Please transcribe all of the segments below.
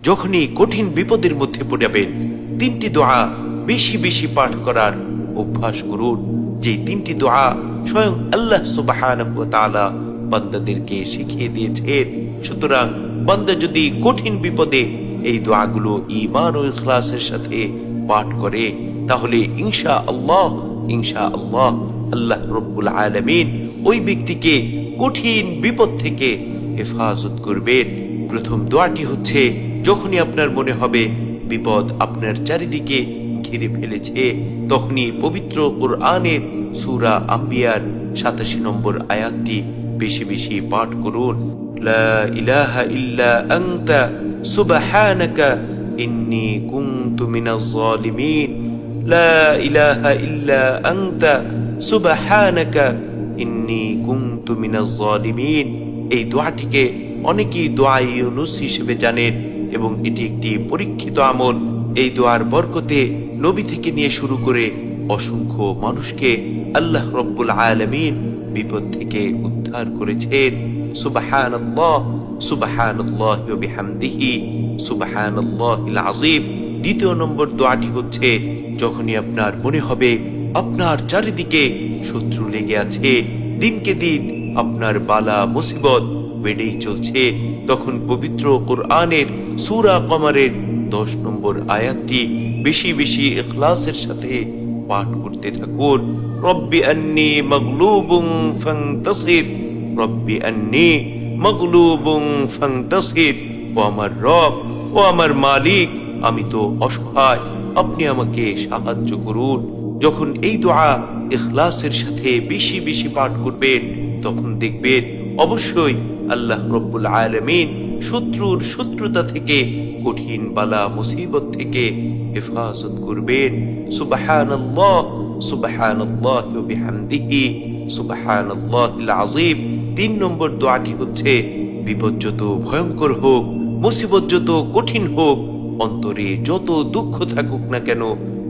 যখনই কঠিন বিপদের মধ্যে পড়াবেন, তিনটি দোয়া বেশি বেশি পাঠ করার অভ্যাস করুন। যে তিনটি দোয়া স্বয়ং আল্লাহ সুবহানাহু ওয়া তাআলা বান্দাদেরকে শিখিয়ে দিয়েছেন। সুতরাং বান্দা যদি কঠিন বিপদে এই দোয়াগুলো ঈমান ও ইখলাসের সাথে পাঠ করে, তাহলে ইনশাআল্লাহ আল্লাহ রাব্বুল আলামিন ওই ব্যক্তিকে কঠিন বিপদ থেকে হেফাজত করবেন। প্রথম দোয়াটি হচ্ছে, যখনই আপনার মনে হবে বিপদ আপনার চারিদিকে ঘিরে ফেলেছে, তখনই পবিত্র কোরআনের সূরা আম্বিয়ার ৮৭ নম্বর আয়াতটি বেশি বেশি পাঠ করুন। লা ইলাহা ইল্লা আনতা সুবহানাকা ইন্নী কুনতু মিনাজ জালিমিন। লা ইলাহা ইল্লা আনতা সুবহানাকা ইন্নী কুনতু মিনাজ জালিমিন। এই দোয়াটিকে অনেকেই দোয়া ইউনুস হিসেবে জানেন এবং এটি একটি পরীক্ষিত আমল। এই দোয়ার বরকতে নবী থেকে নিয়ে শুরু করে অসংখ্য মানুষকে আল্লাহ রাব্বুল আলামিন বিপদ থেকে উদ্ধার করেছেন। সুবহানাল্লাহ সুবহানাল্লাহি ওয়া বিহামদিহি সুবহানাল্লাহিল আযীম। দ্বিতীয় নম্বর দোয়াটি হচ্ছে, যখনই আপনার মনে হবে আপনার চারিদিকে শত্রু লেগে আছে, দিনকে দিন আপনার বালা মুসিবত বেড়েই চলছে, তখন পবিত্র কোরআনের সূরা কমারের 10 নম্বর আয়াতটি বেশি বেশি ইখলাসের সাথে পাঠ করতে থাকুন। রব্বি আন্নী মাগলুবুন ফান্তাসির, রব্বি আন্নী মাগলুবুন ফান্তাসির। ও আমার রব, ও আমার মালিক, আমি তো অসহায়, আপনি আমাকে সাহায্য করুন। যখন এই দোয়া ইখলাসের সাথে বেশি বেশি পাঠ করবেন, তখন দেখবেন অবশ্যই আল্লাহ রাব্বুল আলামিন শত্রুর শত্রুতা থেকে, কঠিন বালা মুসিবত থেকে হেফাজত করবেন। সুবহানাল্লাহ সুবহানাল্লাহি ওয়া বিহামদিহি সুবহানাল্লাহিল আযীম। 3 নম্বর দোয়াটি হচ্ছে, বিপদ যত ভয়ঙ্কর হোক, মুসিবত যত কঠিন হোক, অন্তরে যত দুঃখ থাকুক না কেন,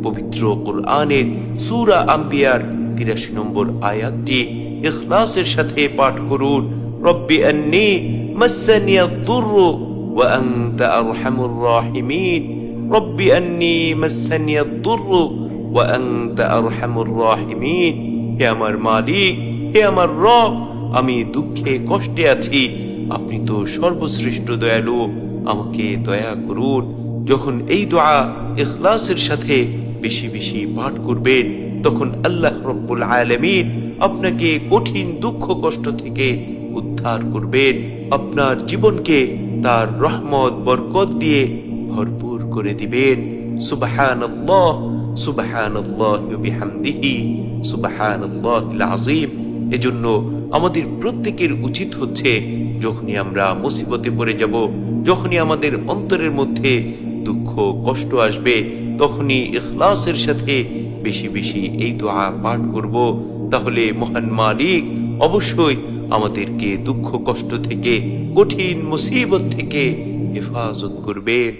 পবিত্র কোরআনের সূরা আম্বিয়ার ৮৩ নম্বর আয়াতটি ইখলাসের সাথে পাঠ করুন। রব্বি আন্নী মাসসানিয়াদ দুররু ওয়া আনতা আরহামুর রাহিমিন। রব্বি আন্নী মাসসানিয়াদ দুররু ওয়া আনতা আরহামুর রাহিমিন। হে আমার মালিক, হে আমার রব, আমি দুঃখে কষ্টে আছি, আপনি তো সর্বশ্রেষ্ঠ দয়ালু, আমাকে দয়া করুন। যখন এই দোয়া ইখলাসের সাথে বেশি বেশি পাঠ করবেন, তখন আল্লাহ রাব্বুল আলামিন আপনাকে কঠিন দুঃখ কষ্ট থেকে উদ্ধার করবেন, আপনার জীবনকে তার রহমত বরকত দিয়ে ভরপুর করে দিবেন। সুবহানাল্লাহ সুবহানাল্লাহি ওয়া বিহামদিহি সুবহানাল্লাহিল আযীম। এজন্য আমাদের প্রত্যেকের উচিত হচ্ছে, যখনই আমরা মুসিবতে পড়ে যাব, যখনই আমাদের অন্তরের মধ্যে দুঃখ কষ্ট আসবে, তখনই ইখলাসের সাথে বেশি বেশি এই দোয়া পাঠ করব। তাহলে মহান মালিক অবশ্যই আমাদেরকে দুঃখ কষ্ট থেকে, কঠিন মুসিবত থেকে হেফাজত করবেন।